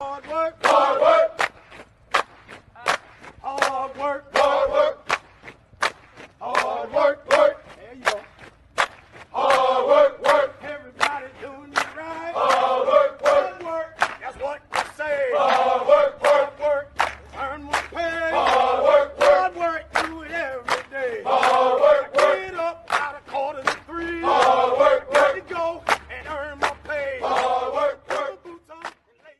Hard work. Hard work. Hard work. Hard work. Hard work. Work. There you go. Hard work. Work. Everybody doing it right. Hard work. Work. Hard work. That's what I say. Hard work. Work. Work. Earn more pay. Hard work. Hard work. Do it every day. Hard work. Get up out of 2:45. Hard work. Work. Go and earn more pay. Hard work. Work. Boots on and lace.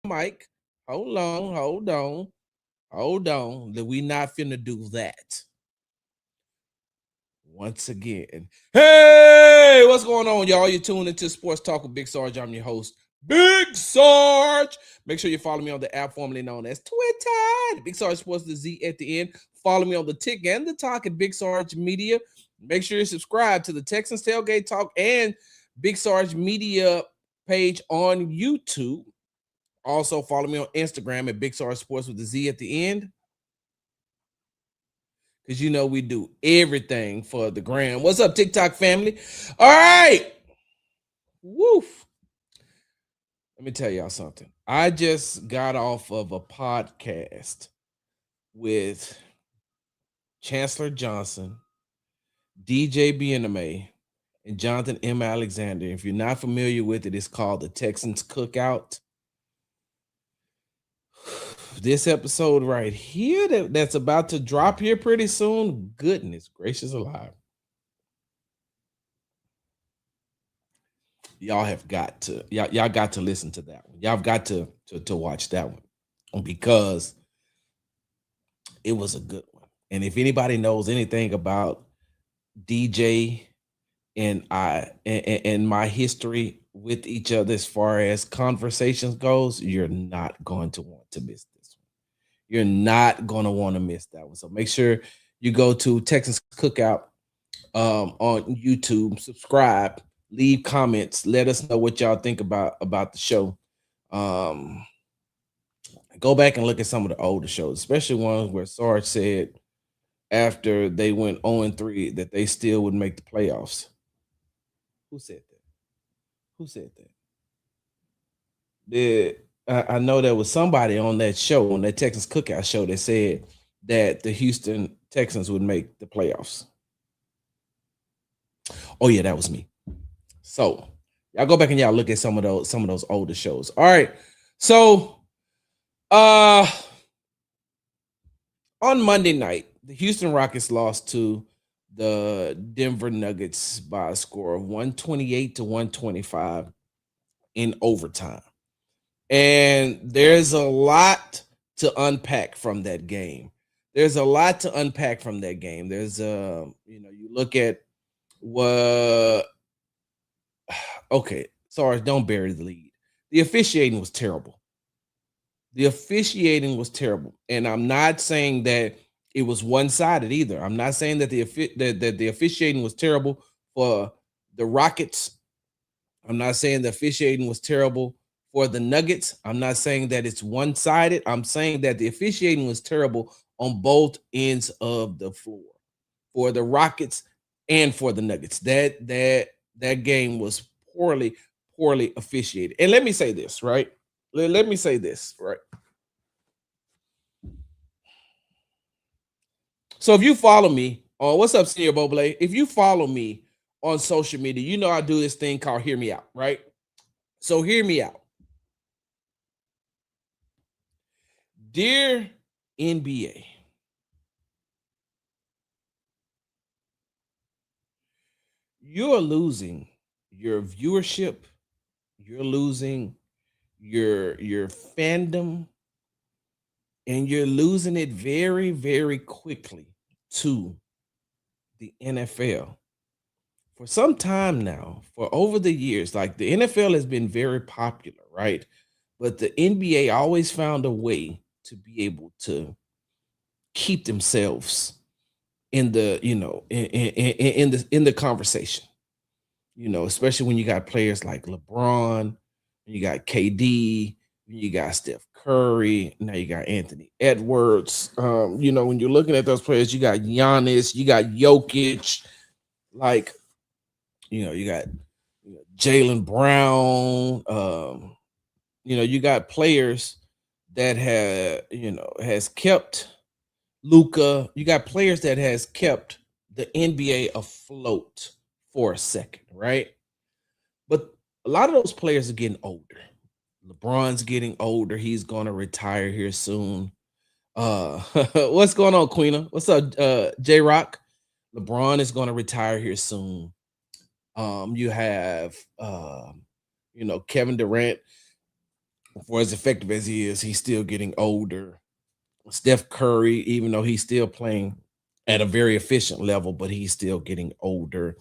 Mike, hold on. We not finna do that. Once again. Hey, what's going on, y'all? You're tuned into Sports Talk with Big Sarge. I'm your host, Big Sarge. Make sure you follow me on the app formerly known as Twitter. Big Sarge Sports, the Z at the end. Follow me on the Tick and the Talk at Big Sarge Media. Make sure you subscribe to the Texans Tailgate Talk and Big Sarge Media page on YouTube. Also, follow me on Instagram at Big Sarge Sports with the Z at the end. Because you know we do everything for the gram. What's up, TikTok family? All right. Woof. Let me tell y'all something. I just got off of a podcast with Chancellor Johnson, DJ BNMA, and Jonathan M. Alexander. If you're not familiar with it, it's called the Texans Cookout. This episode right here that's about to drop here pretty soon, goodness gracious alive. Y'all have got to y'all got to listen to that one. Y'all have got to watch that one because it was a good one. And if anybody knows anything about DJ and I and my history with each other as far as conversations goes, you're not going to want to miss this one. You're not going to want to miss that one. So make sure you go to Texans Cookout on YouTube, subscribe, leave comments, let us know what y'all think about the show. Go back and look at some of the older shows, especially ones where Sarge said after they went 0-3 that they still would make the playoffs. Who said that? Who said that? I know there was somebody on that show, on that Texans Cookout show, that said that the Houston Texans would make the playoffs. Oh yeah, that was me. So y'all go back and y'all look at some of those older shows. All right. So on Monday night, the Houston Rockets lost to the Denver Nuggets by a score of 128-125 in overtime. And there's a lot to unpack from that game. There's you look at what okay, sorry, don't bury the lead. The officiating was terrible. And I'm not saying that it was one-sided either. I'm not saying that the officiating was terrible for the Rockets. I'm not saying the officiating was terrible for the Nuggets. I'm not saying that it's one-sided. I'm saying that the officiating was terrible on both ends of the floor for the Rockets and for the Nuggets. That game was poorly officiated. And let me say this, right? Let me say this, right? So if you follow me on what's up, Senior Boble, if you follow me on social media, you know I do this thing called Hear Me Out, right? So hear me out. Dear NBA, you're losing your viewership, you're losing your fandom, and you're losing it very, very quickly to the NFL. For some time now, for over the years, like the NFL has been very popular, right? But the NBA always found a way to be able to keep themselves in the, in the conversation. Especially when you got players like LeBron, You got KD, you got Steph Curry, now you got Anthony Edwards. When you're looking at those players, you got Giannis, you got Jokic, like you got Jalen Brown. You got players that has kept Luca. You got players that has kept the NBA afloat for a second, right? But a lot of those players are getting older. LeBron's getting older. He's going to retire here soon. What's going on, Queena? What's up, J Rock? LeBron is going to retire here soon. You have Kevin Durant, for as effective as he is, he's still getting older. Steph Curry, even though he's still playing at a very efficient level, but he's still getting older.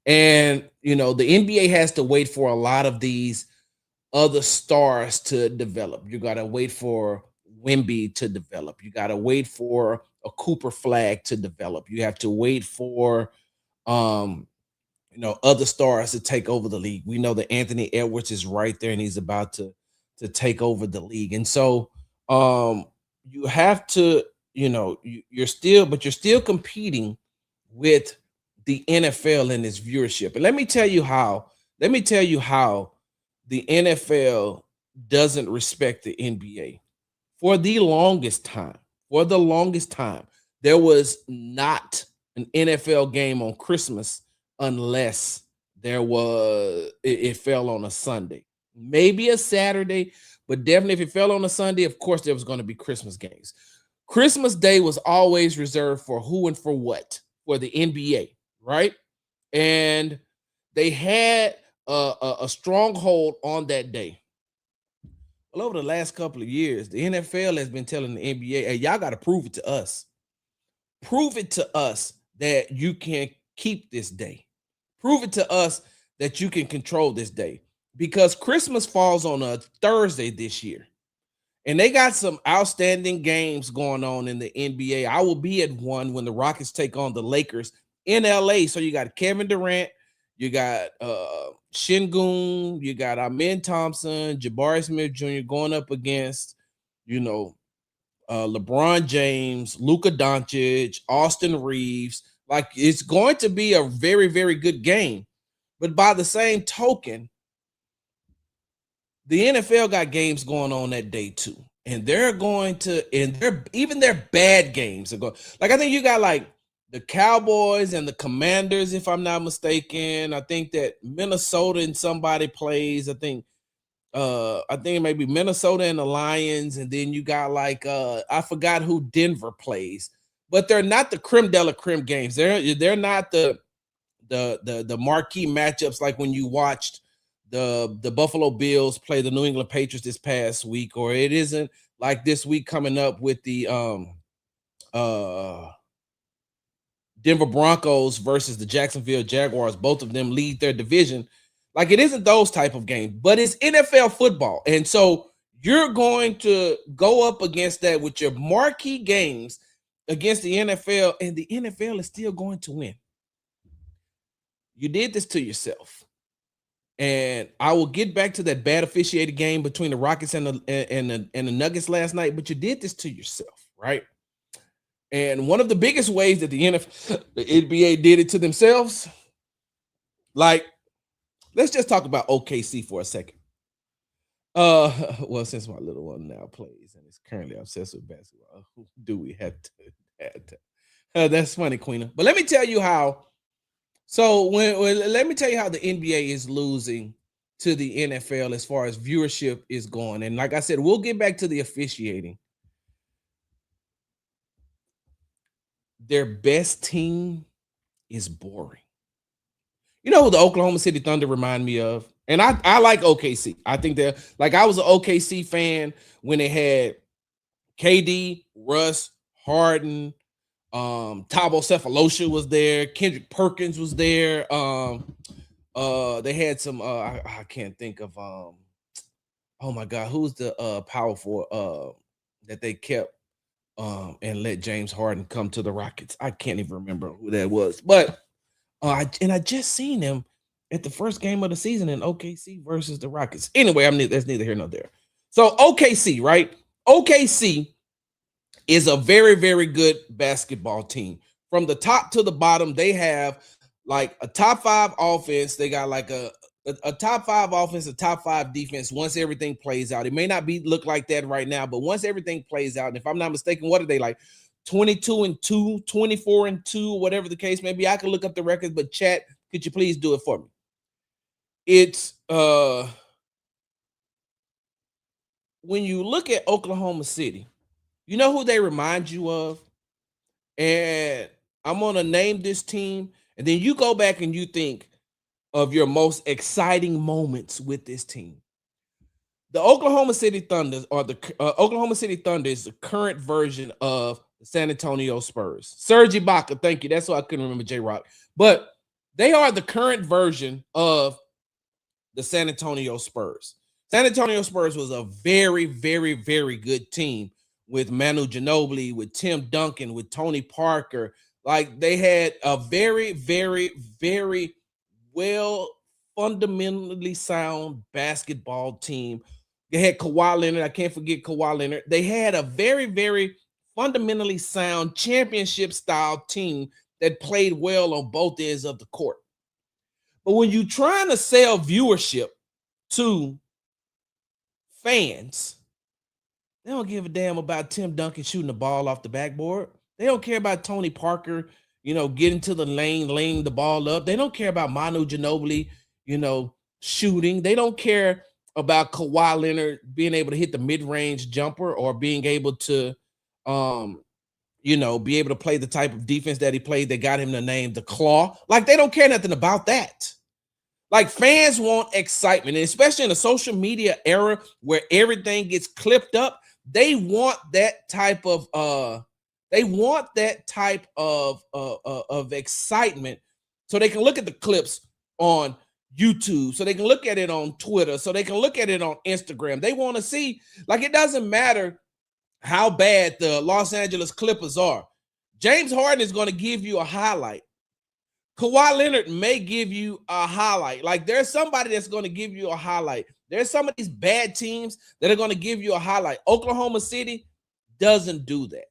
And the NBA has to wait for a lot of these other stars to develop. You got to wait for Wemby to develop. You got to wait for a Cooper Flag to develop. You have to wait for other stars to take over the league. We know that Anthony Edwards is right there and he's about to take over the league. And so you have to, you're still competing with the NFL and its viewership. And let me tell you how the NFL doesn't respect the NBA. For the longest time, there was not an NFL game on Christmas unless it fell on a Sunday, maybe a Saturday, but definitely if it fell on a Sunday, of course there was going to be Christmas games. Christmas Day was always reserved for who and for what? For the NBA, right? And they had a stronghold on that day. Well, over the last couple of years, the NFL has been telling the NBA, hey, y'all got to prove it to us. Prove it to us that you can keep this day. Prove it to us that you can control this day, because Christmas falls on a Thursday this year. And they got some outstanding games going on in the NBA. I will be at one when the Rockets take on the Lakers in LA. So you got Kevin Durant, you got Şengün, you got Amen Thompson, Jabari Smith Jr. going up against, LeBron James, Luka Doncic, Austin Reeves. Like, it's going to be a very, very good game. But by the same token, the NFL got games going on that day too. And they're even their bad games are going. Like, I think you got like the Cowboys and the Commanders, if I'm not mistaken. I think that Minnesota and somebody plays. I think it may be Minnesota and the Lions, and then you got like I forgot who Denver plays, but they're not the creme de la creme games. They're not the marquee matchups like when you watched the Buffalo Bills play the New England Patriots this past week, or it isn't like this week coming up with the Denver Broncos versus the Jacksonville Jaguars. Both of them lead their division. Like, it isn't those type of games, but it's NFL football. And so you're going to go up against that with your marquee games against the NFL, and the NFL is still going to win. You did this to yourself. And I will get back to that bad officiated game between the Rockets and the Nuggets last night, but you did this to yourself, right? And one of the biggest ways that the NBA did it to themselves, like, let's just talk about OKC for a second. Well, since my little one now plays and is currently obsessed with basketball, who do we have to? That's funny, Queena. But let me tell you how. So let me tell you how the NBA is losing to the NFL as far as viewership is going. And like I said, we'll get back to the officiating. Their best team is boring. You know who the Oklahoma City Thunder remind me of? And I like OKC. I think they're like, I was an OKC fan when they had KD, Russ, Harden, Thabo Cephalosha was there, Kendrick Perkins was there. They had some I can't think of oh my god, who's the powerful that they kept and let James Harden come to the Rockets. I can't even remember who that was, but I just seen him at the first game of the season in OKC versus the Rockets. Anyway, that's neither here nor there. So OKC, right? OKC is a very, very good basketball team. From the top to the bottom, they have like a top 5 offense. They got like a top 5 offense, a top 5 defense once everything plays out. It may not look like that right now, but once everything plays out, and if I'm not mistaken, what are they like? 22-2, 24-2, whatever the case may be. I can look up the records, but chat, could you please do it for me? It's when you look at Oklahoma City, you know who they remind you of? And I'm going to name this team, and then you go back and you think of your most exciting moments with this team. The Oklahoma City Thunder, or the Oklahoma City Thunder, is the current version of the San Antonio Spurs. Serge Ibaka, thank you. That's why I couldn't remember J-Rock. But they are the current version of the San Antonio Spurs. San Antonio Spurs was a very, very, very good team with Manu Ginobili, with Tim Duncan, with Tony Parker. Like, they had a very, very, very well fundamentally sound basketball team. They had Kawhi Leonard. I can't forget Kawhi Leonard. They had a very, very fundamentally sound championship style team that played well on both ends of the court. But when you're trying to sell viewership to fans, they don't give a damn about Tim Duncan shooting the ball off the backboard. They don't care about Tony Parker, getting to the lane, laying the ball up. They don't care about Manu Ginobili, shooting. They don't care about Kawhi Leonard being able to hit the mid-range jumper or being able to, be able to play the type of defense that he played that got him the name the Claw. Like, they don't care nothing about that. Like, fans want excitement, and especially in the social media era where everything gets clipped up, they want that type of excitement, so they can look at the clips on YouTube, so they can look at it on Twitter, so they can look at it on Instagram. They want to see, like, it doesn't matter how bad the Los Angeles Clippers are. James Harden is going to give you a highlight. Kawhi Leonard may give you a highlight. Like, there's somebody that's going to give you a highlight. There's some of these bad teams that are going to give you a highlight. Oklahoma City doesn't do that.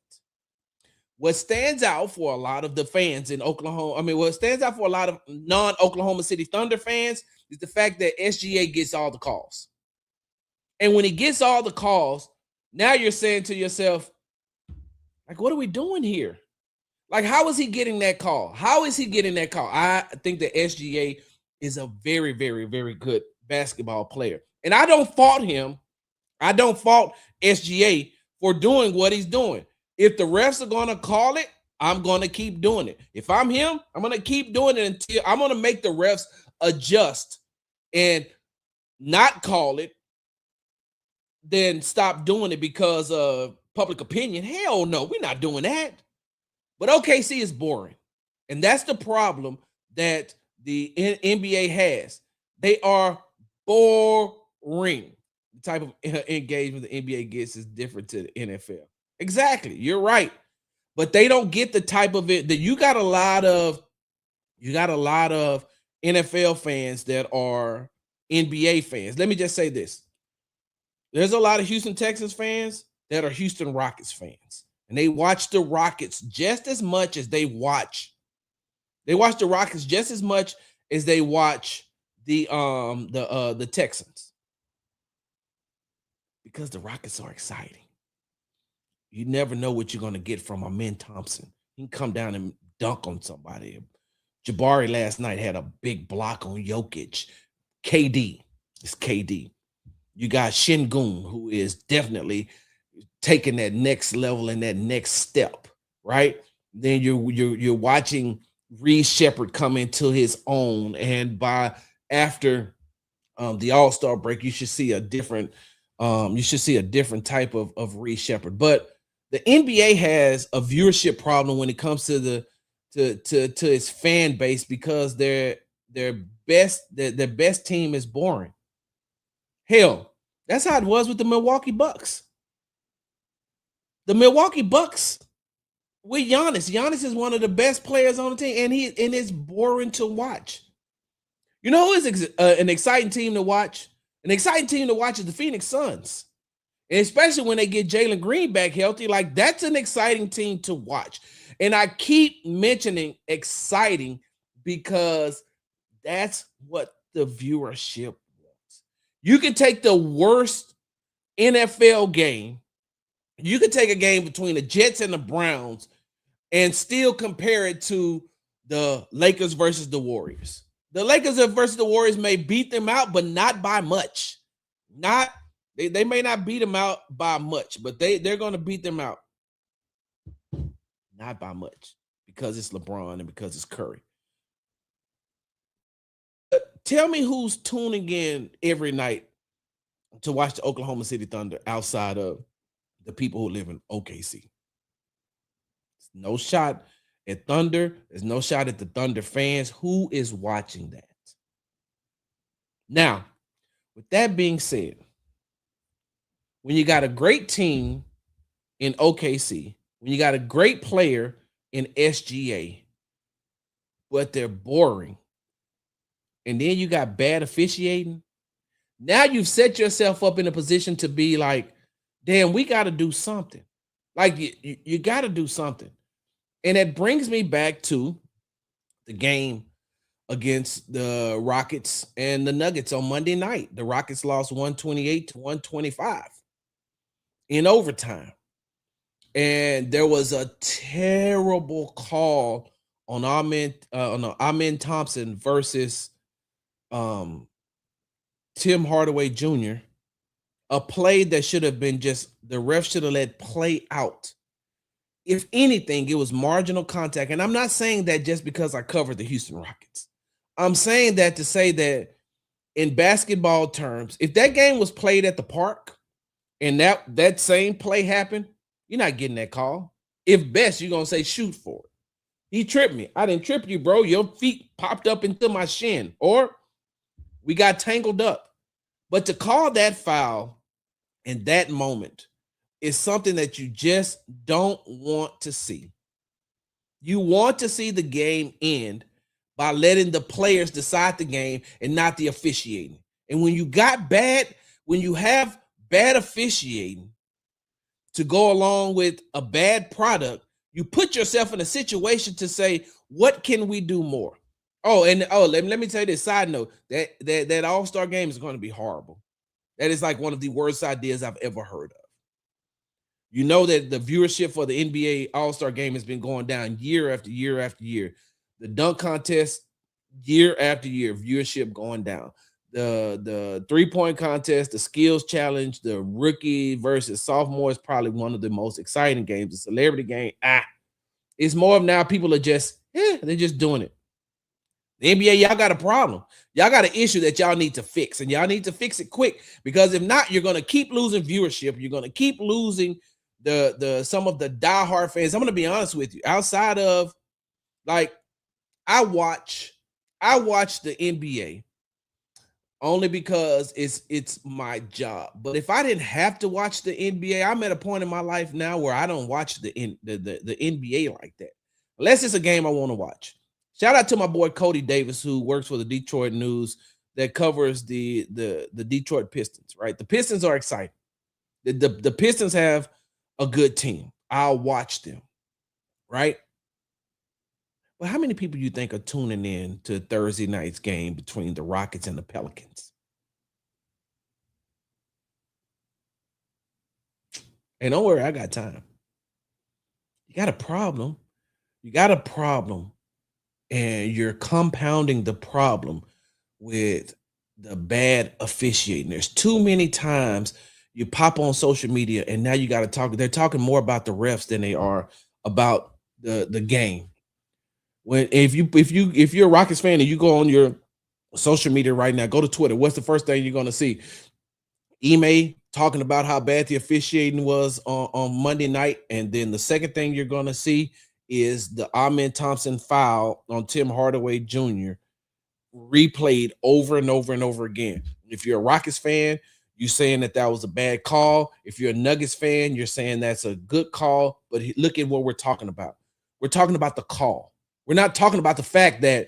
What stands out for a lot of the fans in Oklahoma, what stands out for a lot of non-Oklahoma City Thunder fans is the fact that SGA gets all the calls. And when he gets all the calls, now you're saying to yourself, like, what are we doing here? Like, how is he getting that call? How is he getting that call? I think that SGA is a very, very, very good basketball player. And I don't fault him. I don't fault SGA for doing what he's doing. If the refs are going to call it, I'm going to keep doing it. If I'm him, I'm going to keep doing it until I'm going to make the refs adjust and not call it, then stop doing it because of public opinion. Hell no, we're not doing that. But OKC is boring. And that's the problem that the NBA has. They are boring. The type of engagement the NBA gets is different to the NFL. Exactly. You're right. But they don't get the type of it that you got a lot of NFL fans that are NBA fans. Let me just say this. There's a lot of Houston Texans fans that are Houston Rockets fans. And they watch the Rockets just as much as they watch the Rockets just as much as they watch the Texans. Because the Rockets are exciting. You never know what you're going to get from Amen Thompson. He can come down and dunk on somebody. Jabari last night had a big block on Jokic. KD. It's KD. You got Şengün, who is definitely taking that next level and that next step, right? Then you're watching Reed Shepherd come into his own, and after the All-Star break, you should see a different type of Reed Shepherd. But the NBA has a viewership problem when it comes to its fan base because their best team is boring. Hell, that's how it was with the Milwaukee Bucks. The Milwaukee Bucks with Giannis. Giannis is one of the best players on the team, and it's boring to watch. You know who is an exciting team to watch? An exciting team to watch is the Phoenix Suns. And especially when they get Jalen Green back healthy, like that's an exciting team to watch. And I keep mentioning exciting because that's what the viewership wants. You can take the worst NFL game, you can take a game between the Jets and the Browns and still compare it to the Lakers versus the Warriors. The Lakers versus the Warriors may beat them out, but not by much. They may not beat them out by much, but they're going to beat them out. Not by much because it's LeBron and because it's Curry. Tell me who's tuning in every night to watch the Oklahoma City Thunder outside of the people who live in OKC. There's no shot at Thunder. There's no shot at the Thunder fans. Who is watching that? Now, with that being said, when you got a great team in OKC, when you got a great player in SGA, but they're boring, and then you got bad officiating, now you've set yourself up in a position to be like, damn, we got to do something. Like you got to do something. And it brings me back to the game against the Rockets and the Nuggets on Monday night. The Rockets lost 128 to 125 in overtime. And there was a terrible call on Amen Thompson versus Tim Hardaway Jr., a play that should have been just the ref should have let play out. If anything, it was marginal contact. And I'm not saying that just because I covered the Houston Rockets. I'm saying that to say that in basketball terms, if that game was played at the park and that same play happened, you're not getting that call. If best, you're going to say shoot for it. He tripped me. I didn't trip you, bro. Your feet popped up into my shin. Or we got tangled up. But to call that foul in that moment is something that you just don't want to see. You want to see the game end by letting the players decide the game and not the officiating. And when you have bad officiating to go along with a bad product, you put yourself in a situation to say, what can we do more? Let me tell you this side note, that All-Star game is going to be horrible. That is like one of the worst ideas I've ever heard of. You know that the viewership for the NBA All-Star game has been going down year after year after year. The dunk contest, year after year, viewership going down. The three-point contest, the skills challenge, the rookie versus sophomore is probably one of the most exciting games. The celebrity game, it's more of now people are just, they're just doing it. The NBA, y'all got a problem. Y'all got an issue that y'all need to fix, and y'all need to fix it quick, because if not, you're going to keep losing viewership. You're going to keep losing some of the diehard fans. I'm going to be honest with you. Outside of, like, I watch the NBA only because it's my job. But if I didn't have to watch the NBA, I'm at a point in my life now where I don't watch the NBA like that, unless it's a game I want to watch. Shout out to my boy Cody Davis, who works for the Detroit News, that covers the Detroit Pistons, right? The Pistons are exciting. The Pistons have a good team. I'll watch them, right? Well, how many people you think are tuning in to Thursday night's game between the Rockets and the Pelicans? And don't worry, I got time. You got a problem. And you're compounding the problem with the bad officiating. There's too many times you pop on social media and now you got to talk. They're talking more about the refs than they are about the game. If you're a Rockets fan and you go on your social media right now, go to Twitter. What's the first thing you're going to see? Ime talking about how bad the officiating was on Monday night, and then the second thing you're going to see is the Amen Thompson foul on Tim Hardaway Jr. replayed over and over and over again. If you're a Rockets fan, you're saying that was a bad call. If you're a Nuggets fan, you're saying that's a good call. But look at what we're talking about. We're talking about the call. We're not talking about the fact that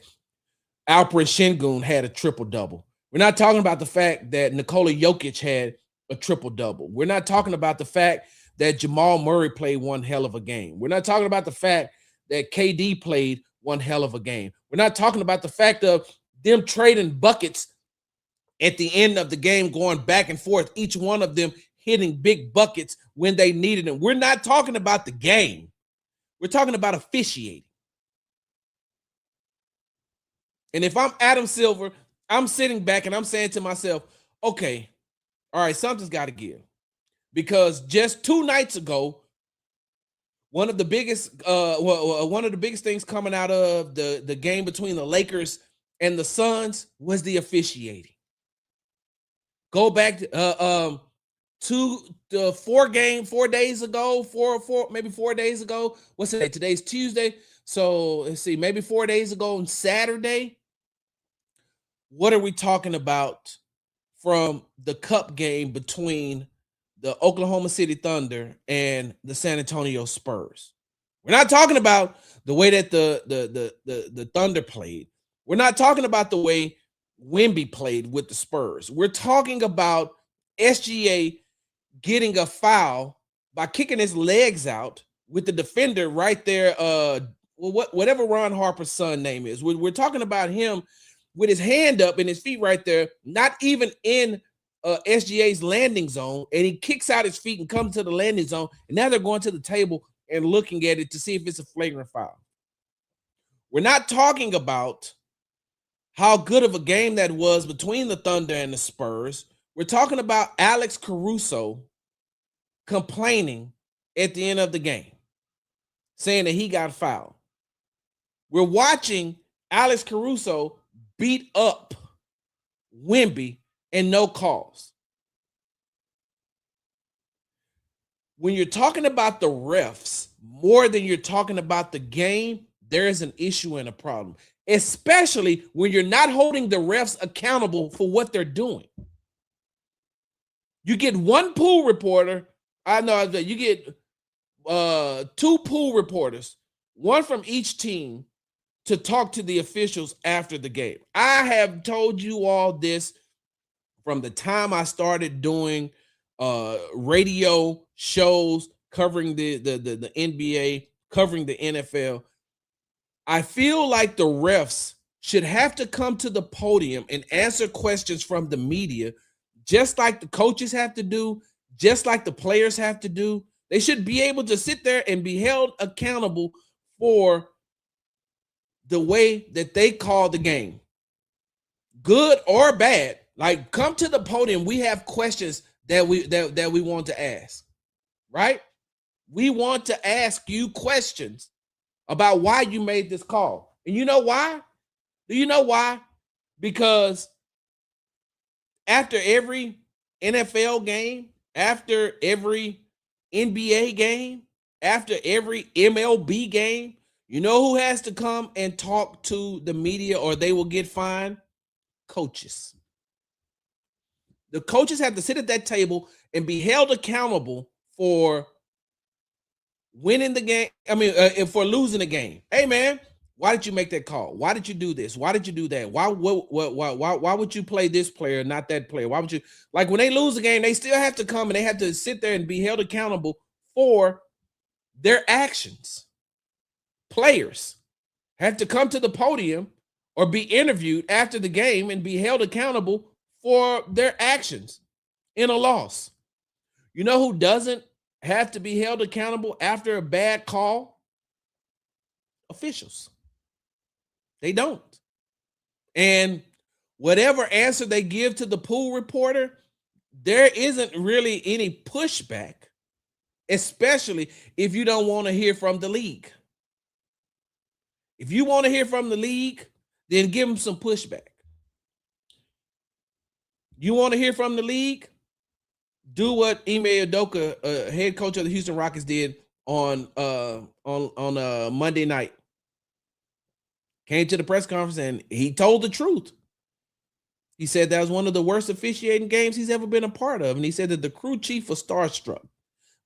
Alperen Şengün had a triple-double. We're not talking about the fact that Nikola Jokic had a triple-double. We're not talking about the fact that Jamal Murray played one hell of a game. We're not talking about the fact that KD played one hell of a game. We're not talking about the fact of them trading buckets at the end of the game, going back and forth, each one of them hitting big buckets when they needed them. We're not talking about the game. We're talking about officiating. And if I'm Adam Silver, I'm sitting back and I'm saying to myself, okay, all right, something's got to give. Because just 2 nights ago, one of the biggest things coming out of the game between the Lakers and the Suns was the officiating. Go back to 4 days ago, maybe 4 days ago. What's today? Today's Tuesday. So let's see, maybe 4 days ago on Saturday. What are we talking about from the cup game between the Oklahoma City Thunder and the San Antonio Spurs? We're not talking about the way that the Thunder played. We're not talking about the way Wemby played with the Spurs. We're talking about SGA getting a foul by kicking his legs out with the defender right there. Whatever Ron Harper's son name is. We're talking about him with his hand up and his feet right there, not even in SGA's landing zone, and he kicks out his feet and comes to the landing zone, and now they're going to the table and looking at it to see if it's a flagrant foul. We're not talking about how good of a game that was between the Thunder and the Spurs. We're talking about Alex Caruso complaining at the end of the game, saying that he got fouled. We're watching Alex Caruso beat up Wemby and no calls. When you're talking about the refs more than you're talking about the game, there is an issue and a problem, especially when you're not holding the refs accountable for what they're doing. You get one pool reporter. I know that you get 2 pool reporters, one from each team, to talk to the officials after the game. I have told you all this from the time I started doing radio shows covering the NBA, covering the NFL. I feel like the refs should have to come to the podium and answer questions from the media, just like the coaches have to do, just like the players have to do. They should be able to sit there and be held accountable for the way that they call the game, good or bad. Like, come to the podium. We have questions that we want to ask, right? We want to ask you questions about why you made this call. And you know why? Do you know why? Because after every NFL game, after every NBA game, after every MLB game, you know who has to come and talk to the media or they will get fined? Coaches. The coaches have to sit at that table and be held accountable for winning the game. For losing the game. Hey, man, why did you make that call? Why did you do this? Why did you do that? Why would you play this player, not that player? Why would you, like, when they lose the game, they still have to come and they have to sit there and be held accountable for their actions. Players have to come to the podium or be interviewed after the game and be held accountable for their actions in a loss. You know who doesn't have to be held accountable after a bad call? Officials. They don't. And whatever answer they give to the pool reporter, there isn't really any pushback, especially if you don't want to hear from the league. If you want to hear from the league, then give them some pushback. You want to hear from the league? Do what Ime Udoka, head coach of the Houston Rockets, did on Monday night. Came to the press conference and he told the truth. He said that was one of the worst officiating games he's ever been a part of. And he said that the crew chief was starstruck.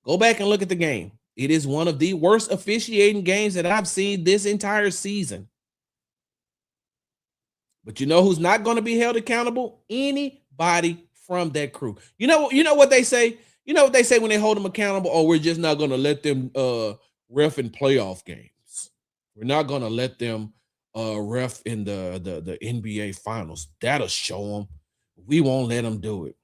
Go back and look at the game. It is one of the worst officiating games that I've seen this entire season. But you know who's not going to be held accountable? Anybody from that crew. You know what they say? You know what they say when they hold them accountable? Oh, we're just not going to let them ref in playoff games. We're not going to let them ref in the NBA finals. That'll show them. We won't let them do it.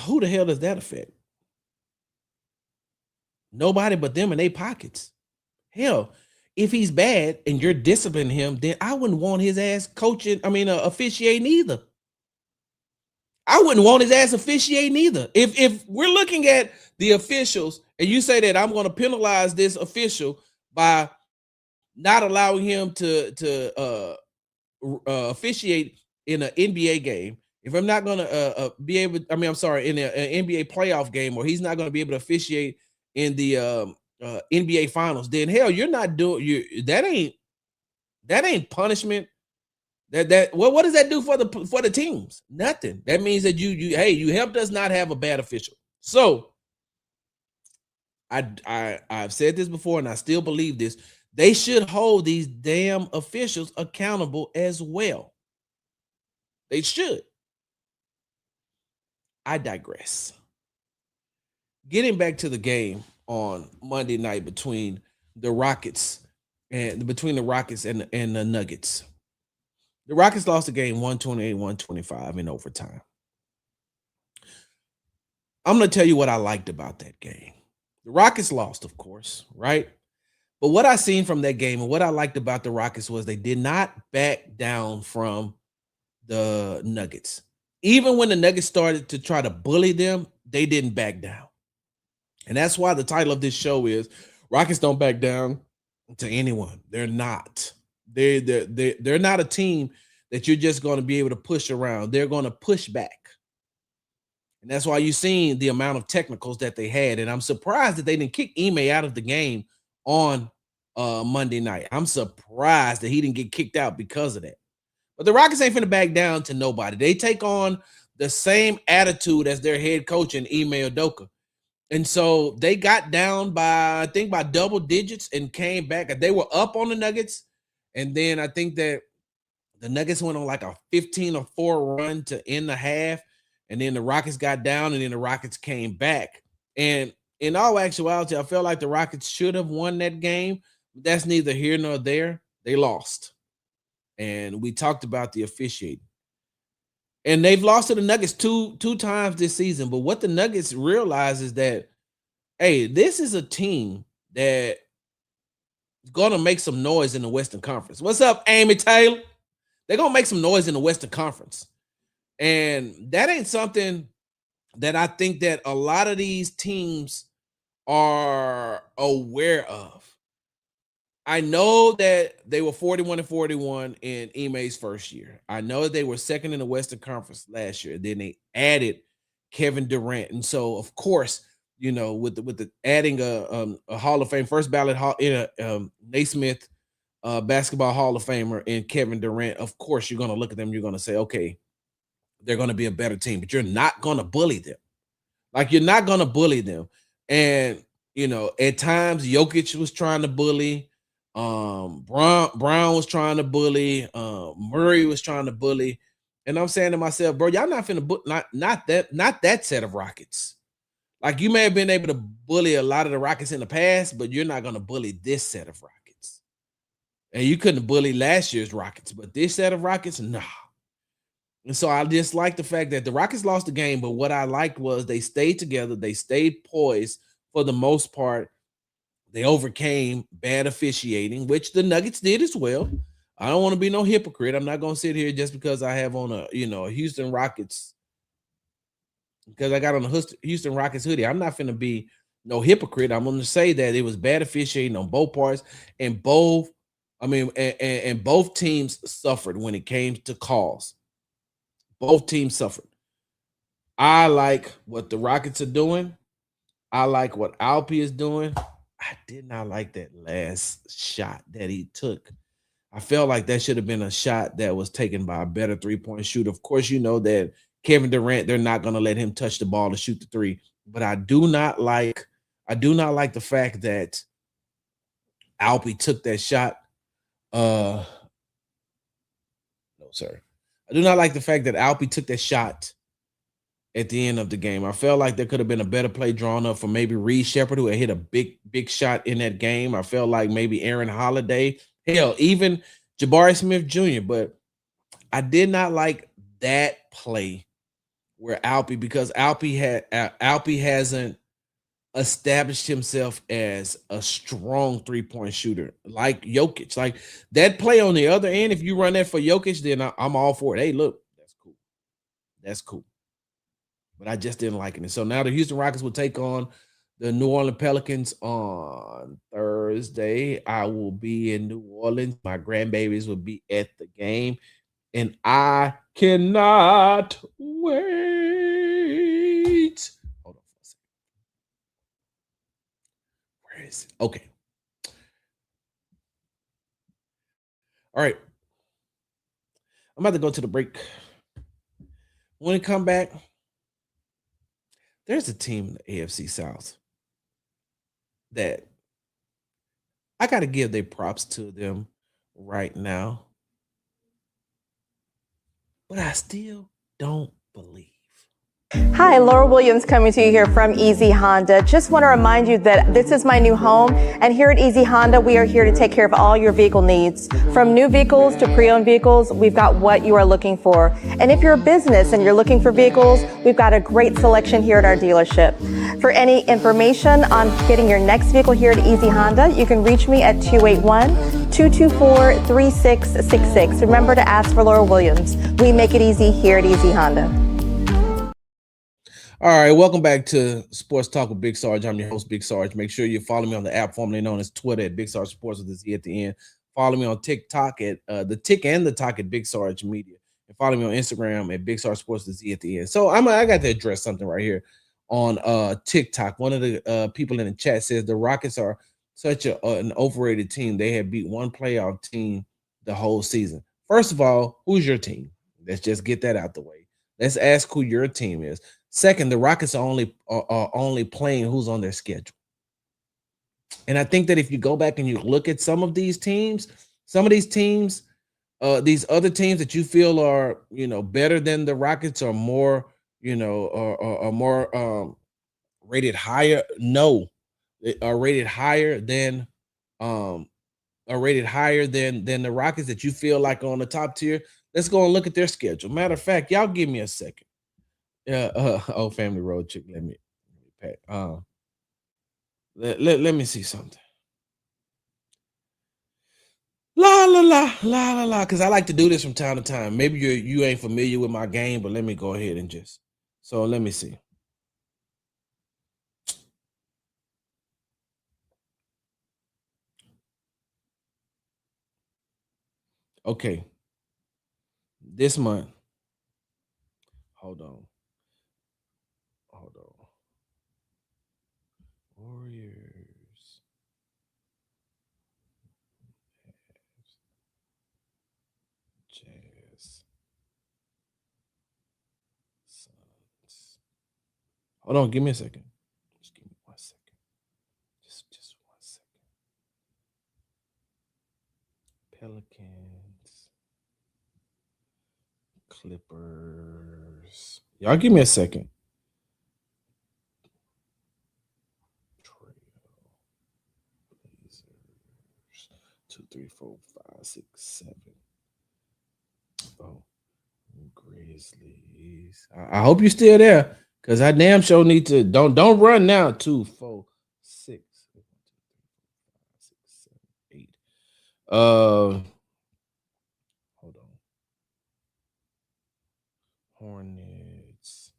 Who the hell does that affect? Nobody but them in their pockets. Hell, if he's bad and you're disciplining him, then I wouldn't want his ass coaching. Officiating either. I wouldn't want his ass officiating either. If we're looking at the officials and you say that I'm going to penalize this official by not allowing him to officiate in an NBA game, if I'm not going to be able, in an NBA playoff game, or he's not going to be able to officiate in the NBA finals, then hell, you're not doing that ain't punishment. What does that do for the teams? Nothing. That means that you helped us not have a bad official. So I've said this before, and I still believe this. They should hold these damn officials accountable as well. They should. I digress. Getting back to the game on Monday night between the Rockets and the Nuggets. The Rockets lost the game 128-125 in overtime. I'm going to tell you what I liked about that game. The Rockets lost, of course, right? But what I seen from that game and what I liked about the Rockets was they did not back down from the Nuggets. Even when the Nuggets started to try to bully them, they didn't back down. And that's why the title of this show is Rockets Don't Back Down to Anyone. They're not. They're not a team that you're just going to be able to push around. They're going to push back. And that's why you've seen the amount of technicals that they had. And I'm surprised that they didn't kick Ime out of the game on Monday night. I'm surprised that he didn't get kicked out because of that. But the Rockets ain't finna back down to nobody. They take on the same attitude as their head coach in Ime Udoka. And so they got down by, I think, by double digits and came back. They were up on the Nuggets. And then I think that the Nuggets went on like a 15-4 run to end the half. And then the Rockets got down, and then the Rockets came back. And in all actuality, I felt like the Rockets should have won that game. But that's neither here nor there. They lost. And we talked about the officiating. And they've lost to the Nuggets two times this season. But what the Nuggets realize is that, hey, this is a team that is going to make some noise in the Western Conference. What's up, Amy Taylor? They're going to make some noise in the Western Conference. And that ain't something that I think that a lot of these teams are aware of. I know that they were 41-41 in Ime's first year. I know that they were second in the Western Conference last year. Then they added Kevin Durant. And so, of course, with the adding a Hall of Fame, first ballot Naismith basketball Hall of Famer in Kevin Durant, of course, you're going to look at them. You're going to say, okay, they're going to be a better team, but you're not going to bully them. Like, you're not going to bully them. And, at times Jokic was trying to bully. Brown was trying to bully. Murray was trying to bully. And I'm saying to myself, bro, y'all not finna not that set of Rockets. Like, you may have been able to bully a lot of the Rockets in the past, but you're not going to bully this set of Rockets. And you couldn't bully last year's Rockets, but this set of Rockets, nah. And so I just like the fact that the Rockets lost the game, but what I liked was they stayed together. They stayed poised for the most part. They overcame bad officiating, which the Nuggets did as well. I don't want to be no hypocrite. I'm not going to sit here just because I have on a Houston Rockets, because I got on a Houston Rockets hoodie. I'm not going to be no hypocrite. I'm going to say that it was bad officiating on both parts, and both teams suffered when it came to calls. Both teams suffered. I like what the Rockets are doing. I like what Alpi is doing. I did not like that last shot that he took. I felt like that should have been a shot that was taken by a better three-point shooter. Of course, you know that Kevin Durant, they're not going to let him touch the ball to shoot the three. But I do not like the fact that Alpi took that shot. No, sir. I do not like the fact that Alpi took that shot at the end of the game. I felt like there could have been a better play drawn up for maybe Reed Shepherd, who had hit a big shot in that game. I felt like maybe Aaron Holiday, hell, even Jabari Smith Jr. But I did not like that play where Alpi, because Alpi hasn't established himself as a strong three-point shooter like Jokic. Like that play on the other end, if you run that for Jokic, then I'm all for it. Hey, look, that's cool. That's cool. But I just didn't like it. And so now the Houston Rockets will take on the New Orleans Pelicans on Thursday. I will be in New Orleans. My grandbabies will be at the game. And I cannot wait. Hold on for a second. Where is it? Okay. All right. I'm about to go to the break. When we come back, there's a team in the AFC South that I got to give their props to them right now. But I still don't believe. Hi, Laura Williams coming to you here from Easy Honda. Just want to remind you that this is my new home, and here at Easy Honda, we are here to take care of all your vehicle needs. From new vehicles to pre-owned vehicles, we've got what you are looking for. And if you're a business and you're looking for vehicles, we've got a great selection here at our dealership. For any information on getting your next vehicle here at Easy Honda, you can reach me at 281-224-3666. Remember to ask for Laura Williams. We make it easy here at Easy Honda. All right, welcome back to Sports Talk with Big Sarge. I'm your host, Big Sarge. Make sure you follow me on the app formerly known as Twitter at Big Sarge Sports with a Z at the end. Follow me on TikTok at the Tick and the Talk at Big Sarge Media. And follow me on Instagram at Big Sarge Sports with a Z at the end. So I got to address something right here on TikTok. One of the people in the chat says the Rockets are such an overrated team. They have beat one playoff team the whole season. First of all, who's your team? Let's just get that out the way. Let's ask who your team is. Second, the Rockets are only playing who's on their schedule. And I think that if you go back and you look at some of these teams, these other teams that you feel are, better than the Rockets or more, are more rated higher. No, they are rated higher than the Rockets that you feel like are on the top tier. Let's go and look at their schedule. Matter of fact, y'all give me a second. Old Family Road chick. Let me let me see something. La la la la la la. Because I like to do this from time to time. Maybe you ain't familiar with my game, but let me go ahead and let me see. Okay. This month. Hold on. Warriors. Jazz. Suns. Hold on, give me a second. Just give me 1 second. Just 1 second. Pelicans. Clippers. Y'all give me a second. 2, 3, 4, 5, 6, 7. Oh, Grizzlies. I hope you're still there, because I damn sure need to. Don't run now. 2, 4, 6, 7, 8. Hold on. Hornets.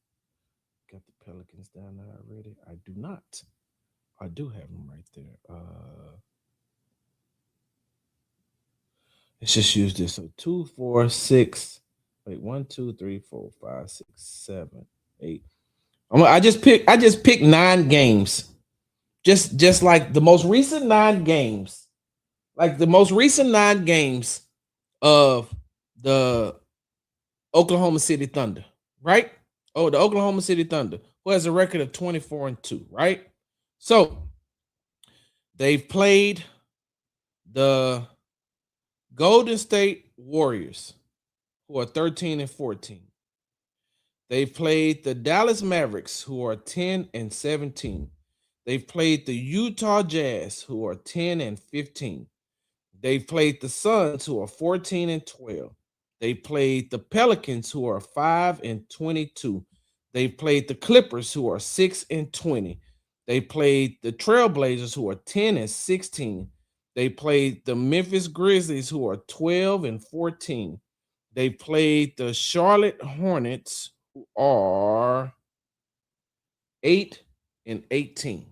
Got the Pelicans down there already. I do not. I do have them right there. Let's just use this. So 2, 4, 6. Wait, 1, 2, 3, 4, 5, 6, 7, 8. I just picked 9 games. Just like the most recent 9 games. Like the most recent 9 games of the Oklahoma City Thunder, right? Oh, the Oklahoma City Thunder, who has a record of 24-2, right? So they've played The Golden State Warriors, who are 13 and 14. They've played the Dallas Mavericks, who are 10 and 17. They've played the Utah Jazz, who are 10 and 15. They've played the Suns, who are 14 and 12. They played the Pelicans, who are 5 and 22. They played the Clippers, who are 6 and 20. They played the Trailblazers, who are 10 and 16. They played the Memphis Grizzlies, who are 12 and 14. They played the Charlotte Hornets, who are 8 and 18.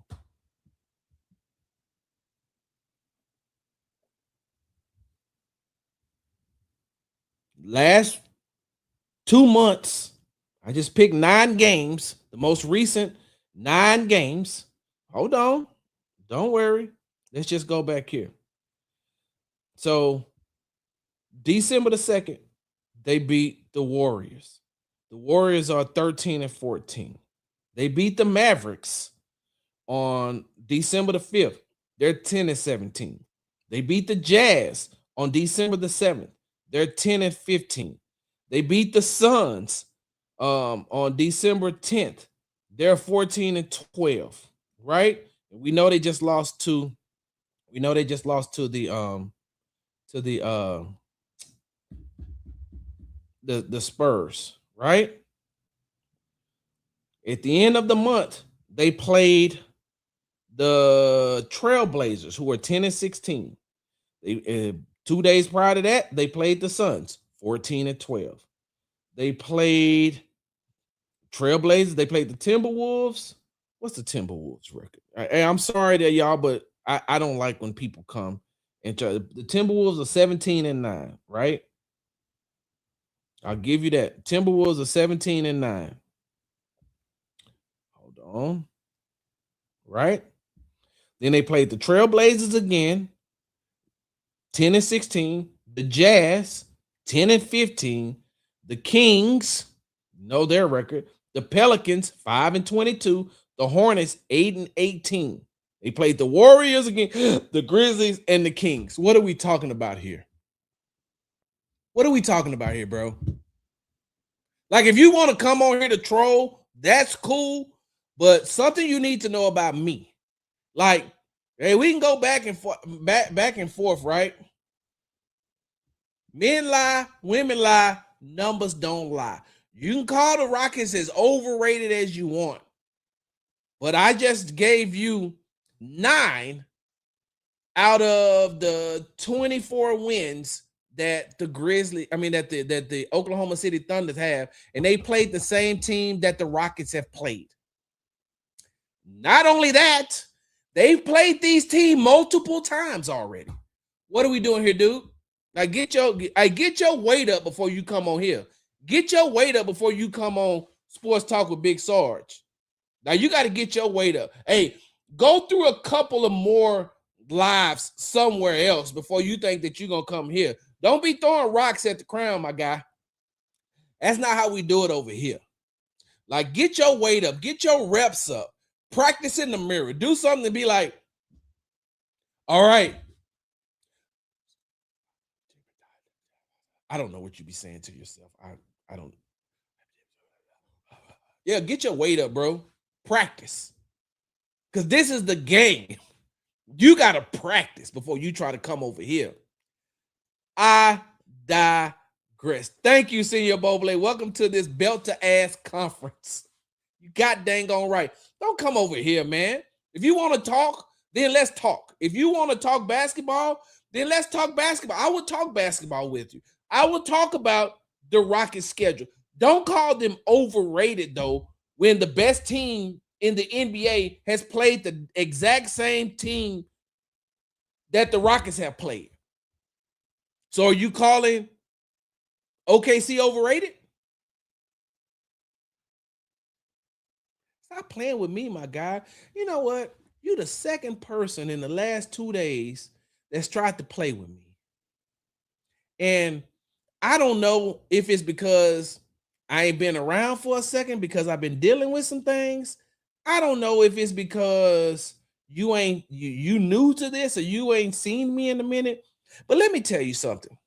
Last 2 months, I just picked 9 games, the most recent 9 games. Hold on. Don't worry. Let's just go back here. So, December the 2nd, they beat the Warriors. The Warriors are 13 and 14. They beat the Mavericks on December the 5th. They're 10 and 17. They beat the Jazz on December the 7th. They're 10 and 15. They beat the Suns on December 10th. They're 14 and 12, right? And we know they just lost to the Spurs, right? At the end of the month, they played the Trailblazers, who were 10 and 16. 2 days prior to that, they played the Suns, 14 and 12. They played Trailblazers. They played the Timberwolves. What's the Timberwolves record? I'm sorry that y'all, but I don't like when people come and try. The Timberwolves are 17 and 9, right? I'll give you that. Timberwolves are 17 and 9. Hold on. Right? Then they played the Trailblazers again, 10 and 16. The Jazz, 10 and 15. The Kings, know their record. The Pelicans, 5 and 22. The Hornets, 8 and 18. They played the Warriors again, the Grizzlies, and the Kings. What are we talking about here? What are we talking about here, bro? Like, if you want to come on here to troll, that's cool. But something you need to know about me. Like, hey, we can go back and forth, right? Men lie, women lie, numbers don't lie. You can call the Rockets as overrated as you want. But I just gave you 9 out of the 24 wins that the Oklahoma City Thunder have, and they played the same team that the Rockets have played. Not only that, they've played these teams multiple times already. What are we doing here, dude? Like, get your weight up before you come on here. Get your weight up before you come on Sports Talk with Big Sarge. Now, you got to get your weight up. Hey, go through a couple of more lives somewhere else before you think that you're going to come here. Don't be throwing rocks at the crown, my guy. That's not how we do it over here. Like, get your weight up. Get your reps up. Practice in the mirror. Do something to be like, all right. I don't know what you be saying to yourself. I don't. Yeah, get your weight up, bro. Practice. Because this is the game. You got to practice before you try to come over here. I digress. Thank you, Senior Boble. Welcome to this belt to ass conference. You got dang on right. Don't come over here, man. If you want to talk, then let's talk. If you want to talk basketball, then let's talk basketball. I would talk basketball with you. I would talk about the Rockets' schedule. Don't call them overrated, though, when the best team in the NBA has played the exact same team that the Rockets have played. So are you calling OKC overrated? Stop playing with me, my guy. You know what? You're the second person in the last 2 days that's tried to play with me. And I don't know if it's because I ain't been around for a second because I've been dealing with some things. I don't know if it's because you new to this, or you ain't seen me in a minute. But let me tell you something.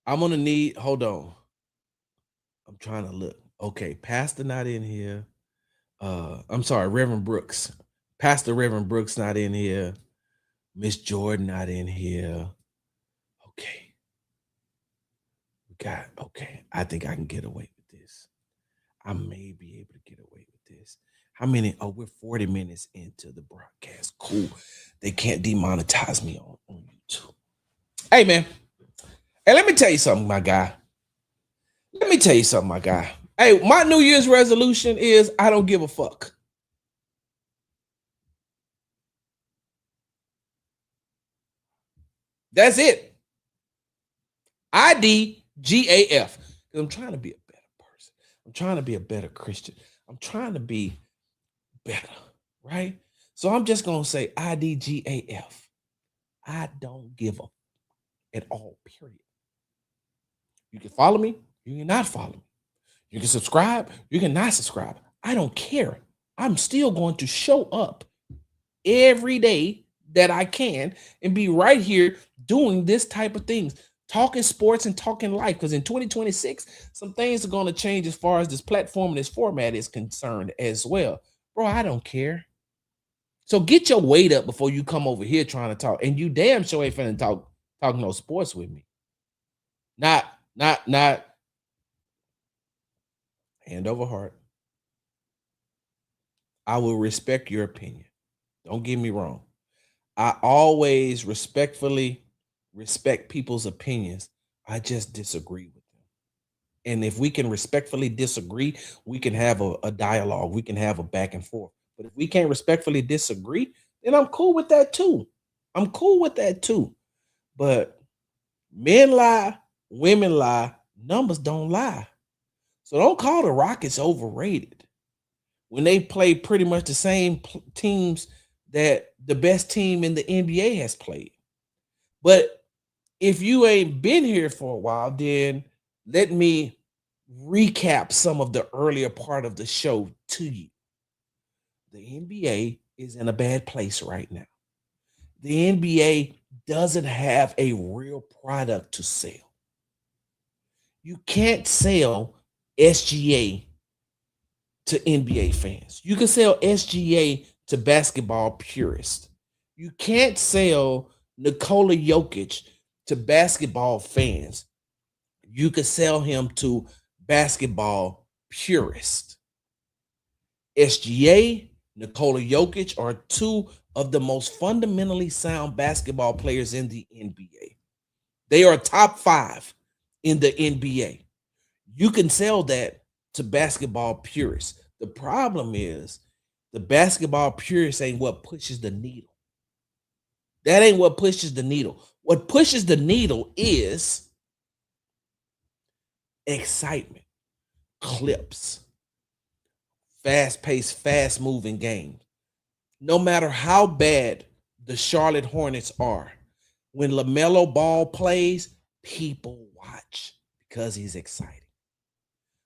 I'm gonna need, hold on. I'm trying to look. Okay, Pastor not in here. I'm sorry, Reverend Brooks. Pastor Reverend Brooks not in here. Miss Jordan not in here. Okay. Okay. I think I can get away with this. I may be able to get away with this. How many? Oh, we're 40 minutes into the broadcast. Cool. They can't demonetize me on YouTube. Hey, man. Hey, let me tell you something, my guy. Hey, my New Year's resolution is I don't give a fuck. That's it. IDGAF. I'm trying to be a better person. I'm trying to be a better Christian. I'm trying to be better, right? So I'm just going to say IDGAF. I don't give a at all, period. You can follow me. You can not follow me. You can subscribe. You can not subscribe. I don't care. I'm still going to show up every day that I can and be right here doing this type of things, talking sports and talking life. Because in 2026, some things are going to change as far as this platform and this format is concerned as well. Bro, I don't care. So get your weight up before you come over here trying to talk. And you damn sure ain't finna talk no sports with me. Not hand over heart. I will respect your opinion. Don't get me wrong. I always respectfully respect people's opinions. I just disagree with them. And if we can respectfully disagree, we can have a dialogue. We can have a back and forth. But if we can't respectfully disagree, then I'm cool with that too. But men lie, women lie, numbers don't lie. So don't call the Rockets overrated when they play pretty much the same teams that the best team in the NBA has played. But if you ain't been here for a while, then let me recap some of the earlier part of the show to you. The NBA is in a bad place right now. The NBA doesn't have a real product to sell. You can't sell SGA to NBA fans. You can sell SGA to basketball purists. You can't sell Nikola Jokic to basketball fans. You could sell him to basketball purists. SGA, Nikola Jokic are two of the most fundamentally sound basketball players in the NBA. They are top 5 in the NBA. You can sell that to basketball purists. The problem is the basketball purists ain't what pushes the needle. That ain't what pushes the needle. What pushes the needle is excitement, clips, fast-paced, fast-moving games. No matter how bad the Charlotte Hornets are, when LaMelo Ball plays, people watch because he's exciting.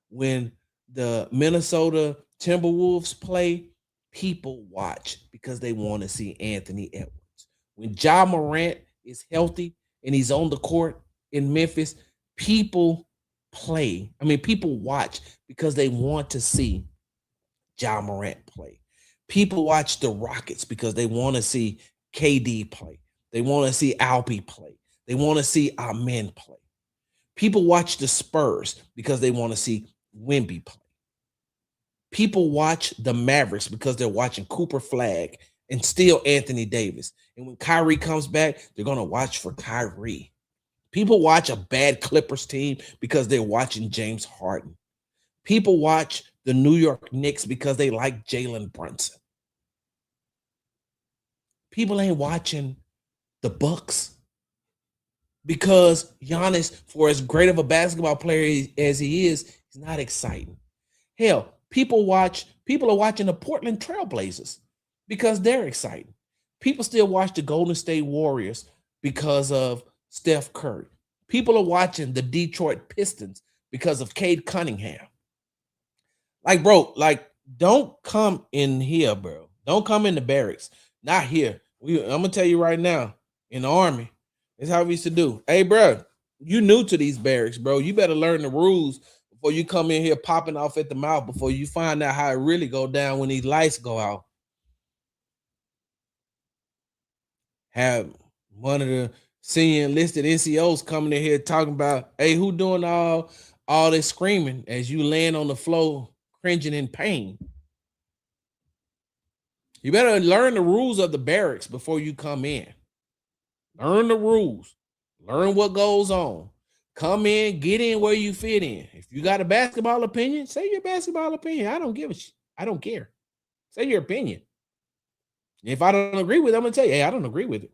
When the Minnesota Timberwolves play, people watch because they want to see Anthony Edwards. When Ja Morant is healthy and he's on the court in Memphis, people watch because they want to see Ja Morant play. People watch the Rockets because they want to see KD play. They want to see Alpi play. They want to see Amen play. People watch the Spurs because they want to see Wemby play. People watch the Mavericks because they're watching Cooper Flag and still Anthony Davis. And when Kyrie comes back, they're going to watch for Kyrie. People watch a bad Clippers team because they're watching James Harden. People watch the New York Knicks because they like Jalen Brunson. People ain't watching the Bucks because Giannis, for as great of a basketball player as he is, he's not exciting. Hell, people are watching the Portland Trailblazers because they're exciting. People still watch the Golden State Warriors because of Steph Curry. People are watching the Detroit Pistons because of Cade Cunningham. Like, bro, like don't come in here, bro. Don't come in the barracks. Not here. I'm gonna tell you right now, in the army, it's how we used to do. Hey, bro, you new to these barracks, bro. You better learn the rules before you come in here popping off at the mouth, before you find out how it really go down when these lights go out. Have one of the senior enlisted NCOs coming in here talking about, hey, who doing all this screaming as you land on the floor, cringing in pain? You better learn the rules of the barracks before you come in. Learn the rules. Learn what goes on. Come in, get in where you fit in. If you got a basketball opinion, say your basketball opinion. I don't give a shit. I don't care. Say your opinion. If I don't agree with it, I'm gonna tell you, hey, I don't agree with it.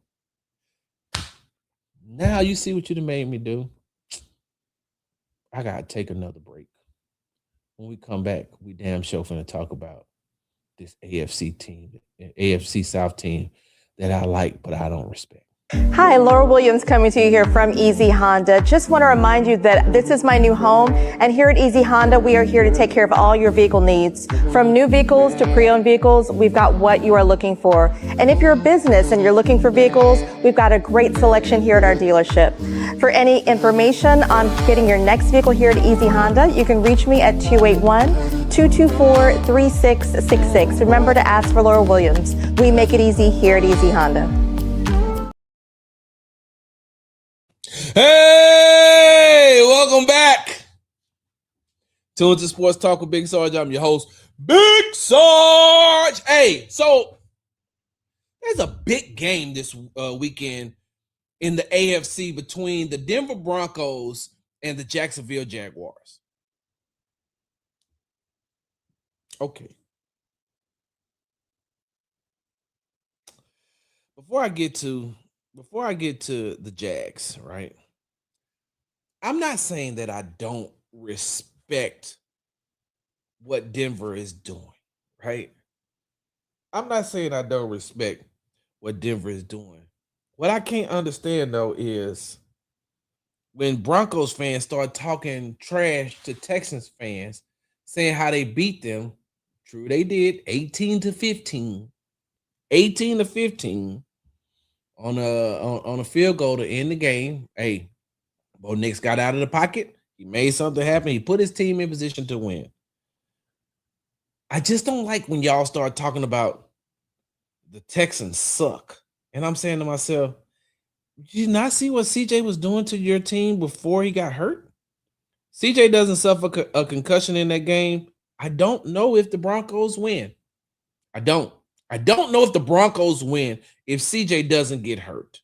Now you see what you done made me do. I gotta take another break. When we come back, we damn sure finna talk about this AFC team, AFC South team that I like, but I don't respect. Hi, Laura Williams coming to you here from Easy Honda. Just want to remind you that this is my new home, and here at Easy Honda, we are here to take care of all your vehicle needs. From new vehicles to pre-owned vehicles, we've got what you are looking for. And if you're a business and you're looking for vehicles, we've got a great selection here at our dealership. For any information on getting your next vehicle here at Easy Honda, you can reach me at 281-224-3666. Remember to ask for Laura Williams. We make it easy here at Easy Honda. Hey, welcome back to Into Sports Talk with Big Sarge. I'm your host, Big Sarge. Hey, so there's a big game this weekend in the AFC between the Denver Broncos and the Jacksonville Jaguars. Okay. Before I get to the Jags, right? I'm not saying that I don't respect what Denver is doing, right? I'm not saying I don't respect what Denver is doing. What I can't understand though is when Broncos fans start talking trash to Texans fans, saying how they beat them. True, they did 18-15. 18-15 on a field goal to end the game. Hey, Bo Nix got out of the pocket. He made something happen. He put his team in position to win. I just don't like when y'all start talking about the Texans suck. And I'm saying to myself, did you not see what CJ was doing to your team before he got hurt? CJ doesn't suffer a concussion in that game. I don't know if the Broncos win. I don't know if the Broncos win if CJ doesn't get hurt.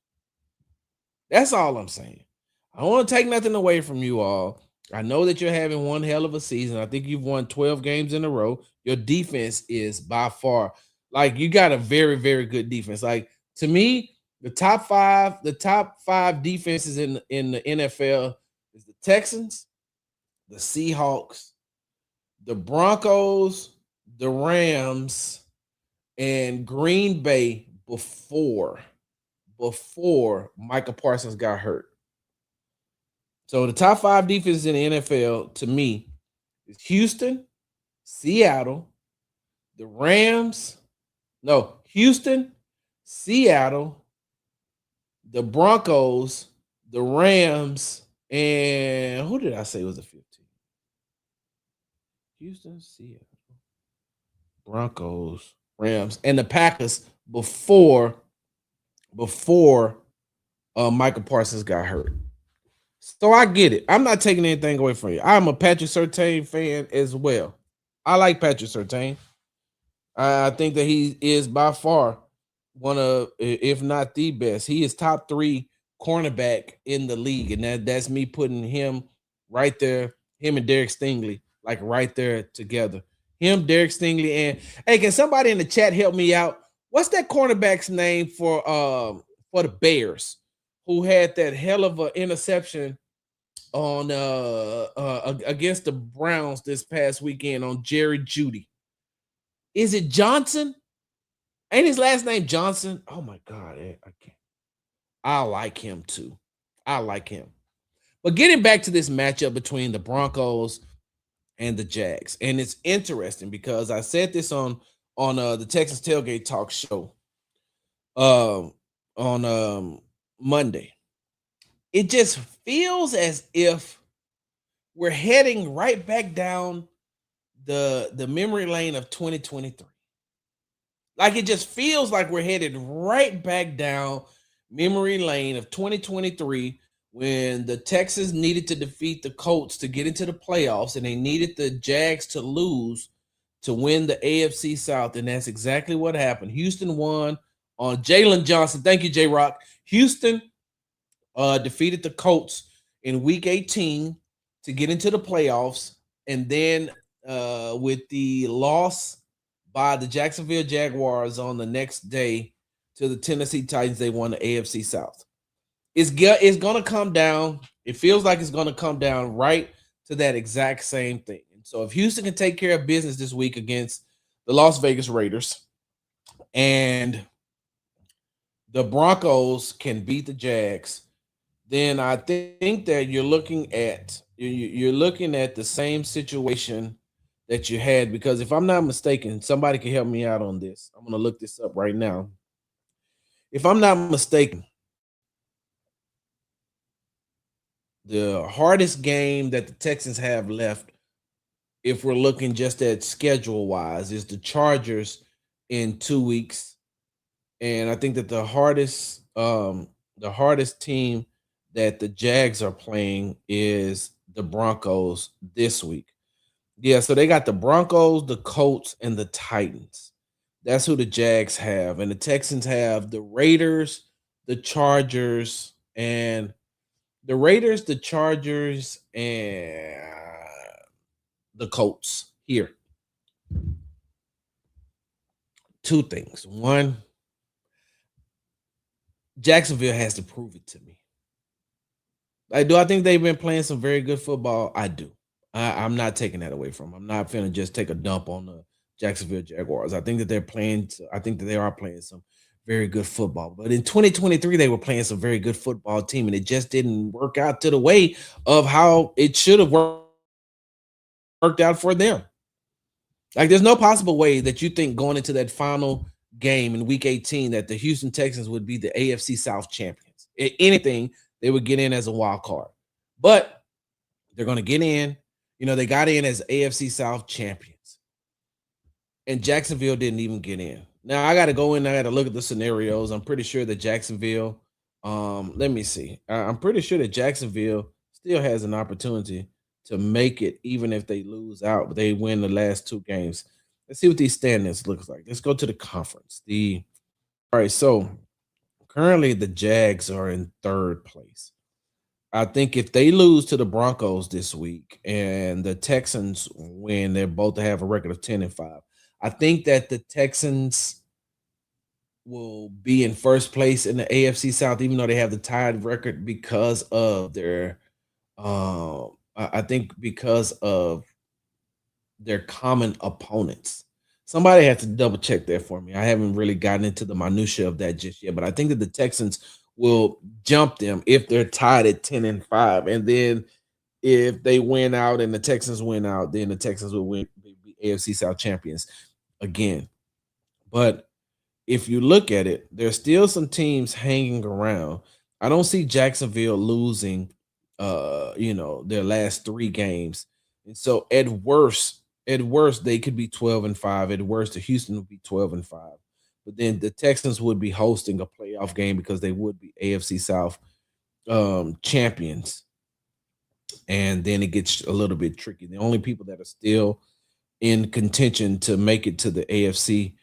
That's all I'm saying. I don't want to take nothing away from you all. I know that you're having one hell of a season. I think you've won 12 games in a row. Your defense is by far, like, you got a very, very good defense. Like, to me, the top five defenses in the NFL is the Texans, the Seahawks, the Broncos, the Rams, and Green Bay before Micah Parsons got hurt. So the top five defenses in the NFL to me is Houston, Seattle, the Rams, Houston, Seattle, the Broncos, the Rams, and who did I say was a 15? Houston, Seattle, Broncos, Rams, and the Packers before Micah Parsons got hurt. So I get it. I'm not taking anything away from you. I'm a Patrick Surtain fan as well. I like Patrick Surtain. I think that he is by far one of, if not the best. He is top 3 cornerback in the league, and that's me putting him right there. Him and Derek Stingley, like right there together. Him, Derek Stingley, and hey, can somebody in the chat help me out? What's that cornerback's name for the Bears, who had that hell of an interception on against the Browns this past weekend on Jerry Jeudy? Is it Johnson? Ain't his last name Johnson? Oh my God, I can't. I like him too. I like him. But getting back to this matchup between the Broncos and the Jags. And it's interesting because I said this on the Texas Tailgate Talk show on Monday. It just feels as if we're heading right back down the memory lane of 2023. Like it just feels like we're headed right back down memory lane of 2023 when the Texans needed to defeat the Colts to get into the playoffs and they needed the Jags to lose to win the AFC South. And that's exactly what happened. Houston won on Jalen Johnson. Thank you, J-Rock. Houston defeated the Colts in week 18 to get into the playoffs. And then with the loss by the Jacksonville Jaguars on the next day to the Tennessee Titans, they won the AFC South. It's going to come down. It feels like it's going to come down right to that exact same thing. And so if Houston can take care of business this week against the Las Vegas Raiders and the Broncos can beat the Jags, then I think that you're looking at the same situation that you had, because if I'm not mistaken, somebody can help me out on this. I'm going to look this up right now. If I'm not mistaken, the hardest game that the Texans have left, if we're looking just at schedule-wise, is the Chargers in 2 weeks. And I think that the hardest team that the Jags are playing is the Broncos this week. Yeah, so they got the Broncos, the Colts, and the Titans. That's who the Jags have. And the Texans have the Raiders, the Chargers, and the Colts here. Two things. One, Jacksonville has to prove it to me. Do I think they've been playing some very good football? I do. I'm not taking that away from them. I'm not finna just take a dump on the Jacksonville Jaguars. I think that they are playing some very good football. But in 2023, they were playing some very good football team, and it just didn't work out to the way of how it should have worked out for them. Like, there's no possible way that you think going into that final game in week 18 that the Houston Texans would be the AFC South champions. If anything, they would get in as a wild card. But they're going to get in. You know, they got in as AFC South champions. And Jacksonville didn't even get in. Now, I got to go in. I got to look at the scenarios. I'm pretty sure that Jacksonville, let me see. I'm pretty sure that Jacksonville still has an opportunity to make it, even if they lose out, but they win the last two games. Let's see what these standings looks like. Let's go to the conference. All right, so currently the Jags are in third place. I think if they lose to the Broncos this week and the Texans win, they're both to have a record of 10-5. I think that the Texans will be in first place in the AFC South, even though they have the tied record because of their I think because of their common opponents. Somebody has to double check that for me. I haven't really gotten into the minutia of that just yet, but I think that the Texans will jump them if they're tied at 10-5. And then if they win out and the Texans win out, then the Texans will be AFC South champions again. But if you look at it, there's still some teams hanging around. I don't see Jacksonville losing their last three games. And so at worst, they could be 12-5. At worst, the Houston would be 12-5. But then the Texans would be hosting a playoff game because they would be AFC South champions. And then it gets a little bit tricky. The only people that are still in contention to make it to the AFC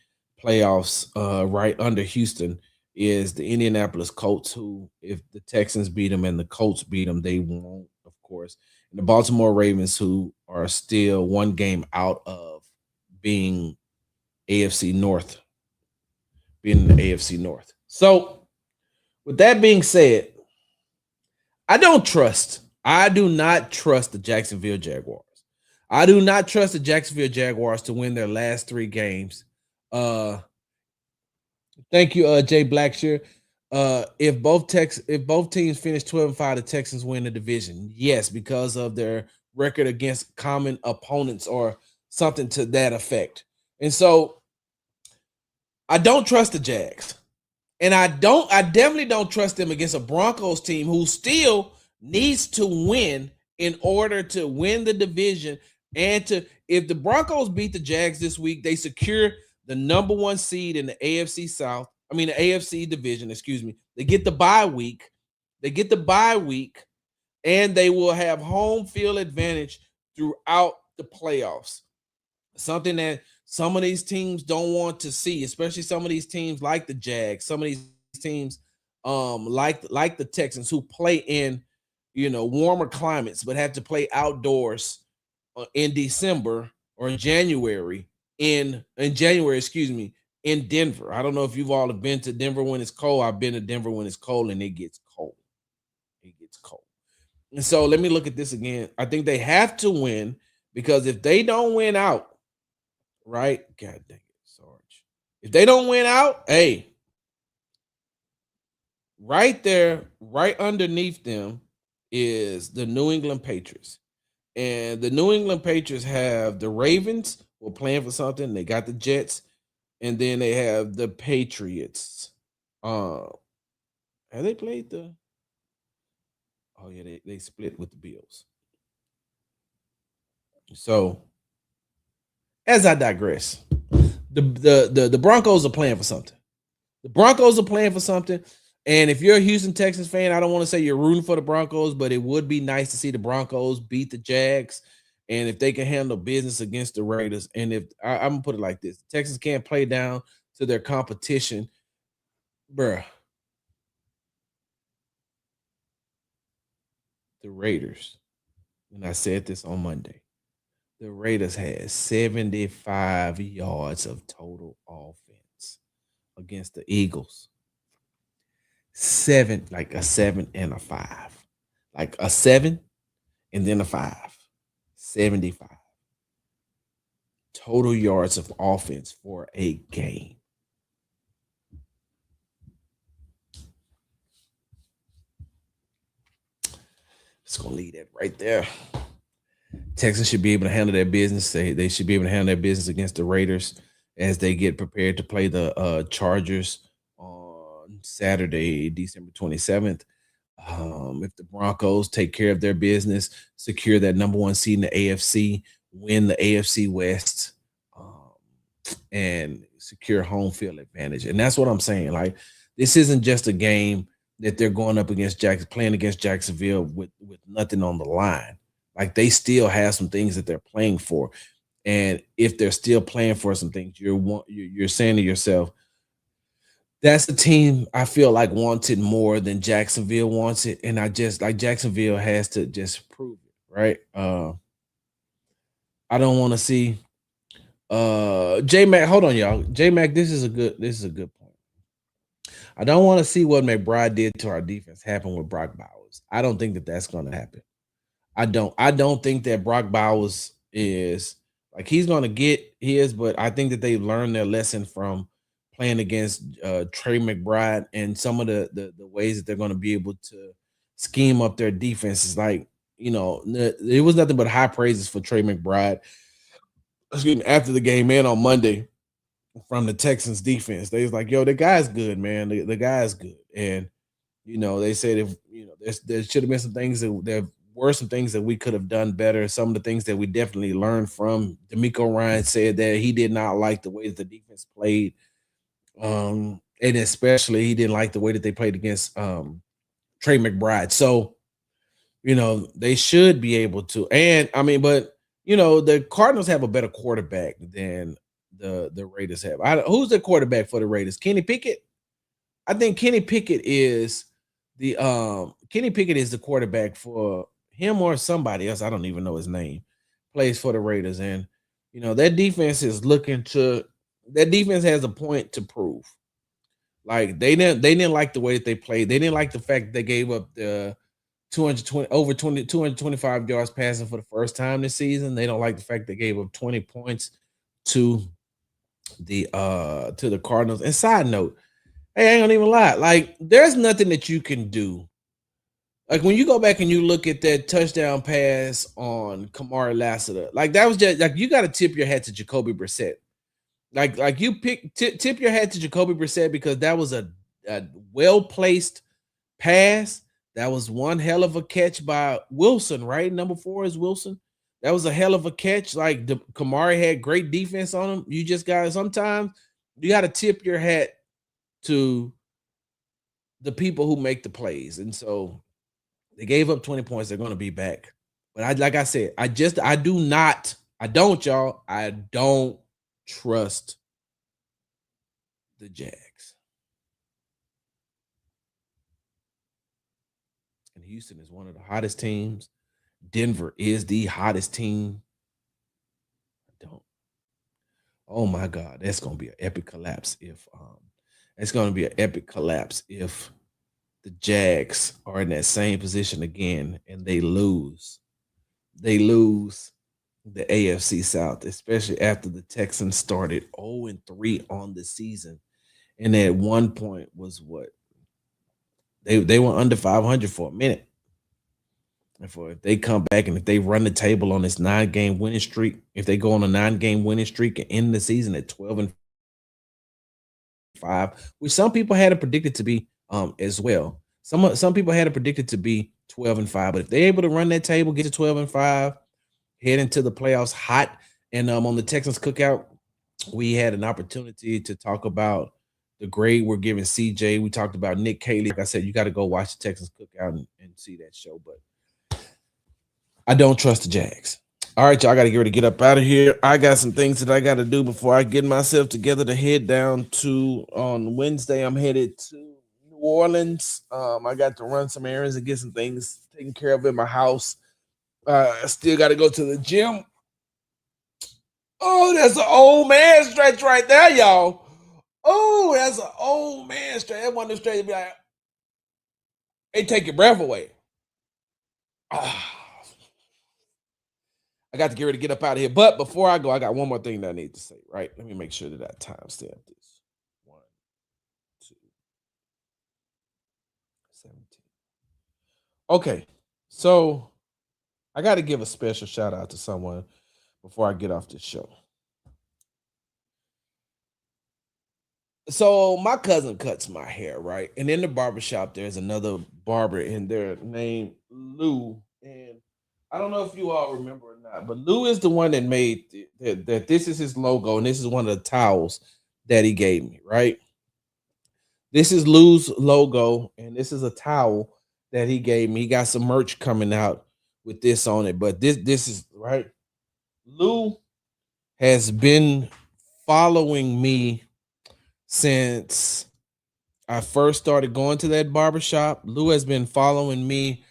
playoffs right under Houston is the Indianapolis Colts, who, if the Texans beat them and the Colts beat them, they won't, of course. And the Baltimore Ravens, who are still one game out of being AFC North. Being in the AFC North. So, with that being said, I do not trust the Jacksonville Jaguars. I do not trust the Jacksonville Jaguars to win their last three games. Thank you, Jay Blackshear. If both teams finish 12-5, the Texans win the division. Yes, because of their record against common opponents or something to that effect. And so I don't trust the Jags. And I definitely don't trust them against a Broncos team who still needs to win in order to win the division. And if the Broncos beat the Jags this week, they secure the number 1 seed in the AFC South. I mean, the AFC division, excuse me. They get the bye week. And they will have home field advantage throughout the playoffs. Something that some of these teams don't want to see, especially some of these teams like the Jags, some of these teams like the Texans who play in, warmer climates, but have to play outdoors in December or in January in Denver. I don't know if you've all have been to Denver when it's cold. I've been to Denver when it's cold, and it gets cold. And so let me look at this again. I think they have to win, because if they don't win out, right? God dang it, Sarge. If they don't win out, hey, right there, right underneath them is the New England Patriots. And the New England Patriots have the Ravens who are playing for something. They got the Jets, and then they have the Patriots. Have they played the? Oh yeah, they split with the Bills. So, as I digress, the Broncos are playing for something. And if you're a Houston Texans fan, I don't want to say you're rooting for the Broncos, but it would be nice to see the Broncos beat the Jags, and if they can handle business against the Raiders. And if I'm gonna put it like this, the Texans can't play down to their competition, bruh. The Raiders, and I said this on Monday, the Raiders had 75 yards of total offense against the Eagles. 7 and a 5. Like a 7 and then a 5. 75 total yards of offense for a game. Just gonna leave that right there. Texans should be able to handle their business. They should be able to handle their business against the Raiders as they get prepared to play the Chargers on Saturday, December 27th. If the Broncos take care of their business, secure that number 1 seed in the AFC, win the AFC West, and secure home field advantage. And that's what I'm saying. Like, this isn't just a game that they're going up against playing against Jacksonville with nothing on the line. Like, they still have some things that they're playing for. And if they're still playing for some things, you're saying to yourself, that's the team I feel like wants it more than Jacksonville wants it. And I just like Jacksonville has to just prove it, right? I don't want to see J-Mac. Hold on, y'all. J-Mac, this is a good point. I don't want to see what McBride did to our defense happen with Brock Bowers. I don't think that that's going to happen. I don't think that Brock Bowers is like he's going to get his, but I think that they've learned their lesson from playing against Trey McBride and some of the ways that they're going to be able to scheme up their defenses. Like, it was nothing but high praises for Trey McBride. Excuse me, after the game and on Monday from the Texans defense. They was like, yo, the guy's good, man. The guy's good. And, they said if, there should have been some things there were some things that we could have done better. Some of the things that we definitely learned from. DeMeco Ryan said that he did not like the way that the defense played. And especially he didn't like the way that they played against Trey McBride. So, they should be able to. And but the Cardinals have a better quarterback than the Raiders have. Who's the quarterback for the Raiders? Kenny Pickett? I think Kenny Pickett is the quarterback for him or somebody else. I don't even know his name. Plays for the Raiders. And that defense is that defense has a point to prove. Like they didn't like the way that they played. They didn't like the fact that they gave up the 225 yards passing for the first time this season. They don't like the fact they gave up 20 points to the Cardinals. And side note, hey, I ain't gonna even lie. Like, there's nothing that you can do Like when you go back and you look at that touchdown pass on Kamari Lassiter, like that was just like you got to tip your hat to Jacoby Brissett. Like you tip your hat to Jacoby Brissett because that was a well placed pass. That was one hell of a catch by Wilson, right? Number 4 is Wilson. That was a hell of a catch. Like Kamari had great defense on him. You just got sometimes you got to tip your hat to the people who make the plays, and so they gave up 20 points. They're going to be back. But like I said, I don't trust the Jags. And Houston is one of the hottest teams. Denver is the hottest team. I don't. Oh my God, that's going to be an epic collapse if the Jags are in that same position again and they lose. They lose the AFC South, especially after the Texans started 0-3 on the season. And at one point was what? They were under 500 for a minute. And if they come back and if they run the table on this 9-game winning streak, if they go on a 9-game winning streak and end the season at 12-5, which some people had it predicted to be as well. Some people had it predicted to be 12-5, but if they're able to run that table, get to 12-5, head into the playoffs hot, and on the Texans Cookout, we had an opportunity to talk about the grade we're giving CJ. We talked about Nick Caley. Like I said, you got to go watch the Texans Cookout and see that show, but I don't trust the Jags. All right, y'all, I got to get ready to get up out of here. I got some things that I got to do before I get myself together to head down to, on Wednesday, I'm headed to New Orleans. I got to run some errands and get some things taken care of in my house. I still got to go to the gym. Oh, that's an old man stretch right there, y'all. Oh, that's an old man stretch. That one of the stretch be like, it take your breath away. I got to get ready to get up out of here. But before I go, I got one more thing that I need to say, right? Let me make sure that I timestamp this. 1, 2, 17. Okay, so I got to give a special shout out to someone before I get off this show. So my cousin cuts my hair, right? And in the barbershop, there's another barber in there named Lou. And I don't know if you all remember or not, but Lou is the one that made that this is his logo, and this is one of the towels that he gave me, right? This is Lou's logo, and this is a towel that he gave me. He got some merch coming out with this on it, but this is right. Lou has been following me since I first started going to that barbershop. Lou has been following me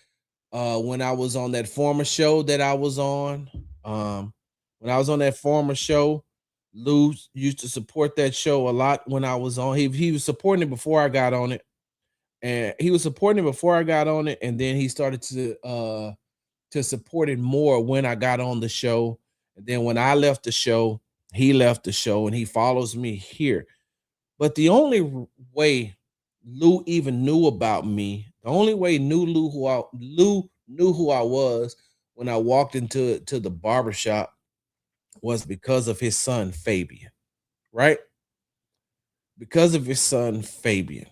when I was on that former show that I was on. When I was on that former show, Lou used to support that show a lot when I was on. He was supporting it before I got on it. And he was supporting it before I got on it, and then he started to support it more when I got on the show. And then when I left the show, he left the show, and he follows me here. But the only way Lou even knew about me, the only way Lou knew who I was when I walked into the barbershop was because of his son, Fabian, right? Because of his son, Fabian.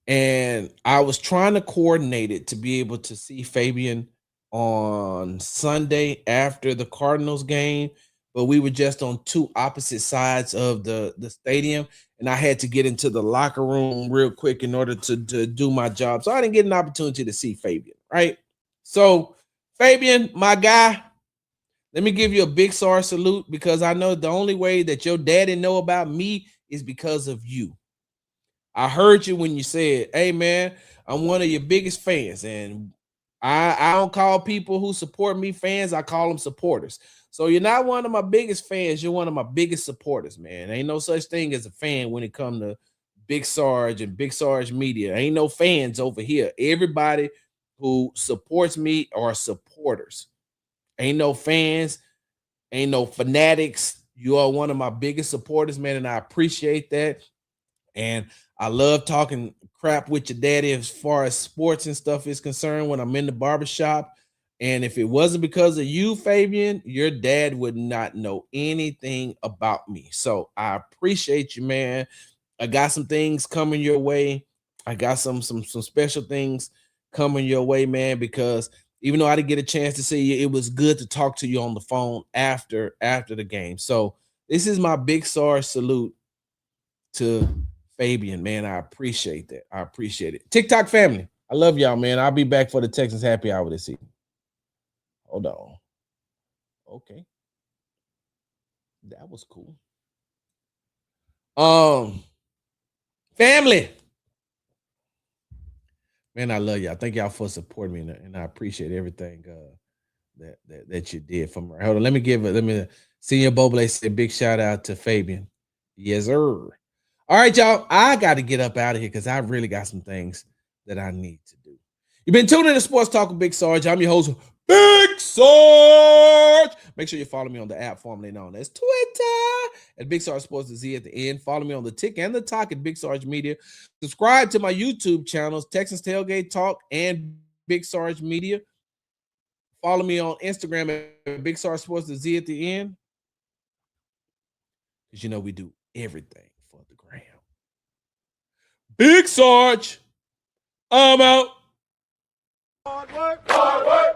And I was trying to coordinate it to be able to see Fabian on Sunday after the Cardinals game, but we were just on two opposite sides of the stadium, and I had to get into the locker room real quick in order to do my job. So I didn't get an opportunity to see Fabian, right? So Fabian, my guy, let me give you a big sorry salute, because I know the only way that your daddy know about me is because of you. I heard you when you said, hey man, I'm one of your biggest fans, and I don't call people who support me fans, I call them supporters. So you're not one of my biggest fans, you're one of my biggest supporters, man. Ain't no such thing as a fan when it comes to Big Sarge and Big Sarge Media. Ain't no fans over here. Everybody who supports me are supporters. Ain't no fans, ain't no fanatics. You are one of my biggest supporters, man, and I appreciate that. And I love talking crap with your daddy as far as sports and stuff is concerned when I'm in the barbershop. And if it wasn't because of you, Fabian, your dad would not know anything about me. So I appreciate you, man. I got some things coming your way. I got some special things coming your way, man, because even though I didn't get a chance to see you, it was good to talk to you on the phone after the game. So this is my big Sarge salute to Fabian, man. I appreciate that. I appreciate it. TikTok family, I love y'all, man. I'll be back for the Texans happy hour this evening. Hold on. Okay. That was cool. Family. Man, I love y'all. Thank y'all for supporting me, and I appreciate everything that you did for me. Hold on, let me Senior Boble said big shout out to Fabian. Yes, sir. All right, y'all. I got to get up out of here because I really got some things that I need to do. You've been tuning in to Sports Talk with Big Sarge. I'm your host, Big Sarge. Make sure you follow me on the app formerly known as Twitter at Big Sarge Sports, the Z at the end. Follow me on the Tick and the Talk at Big Sarge Media. Subscribe to my YouTube channels, Texans Tailgate Talk and Big Sarge Media. Follow me on Instagram at Big Sarge Sports, the Z at the end. Because you know we do everything for the gram. Big Sarge, I'm out. Hard work, hard work.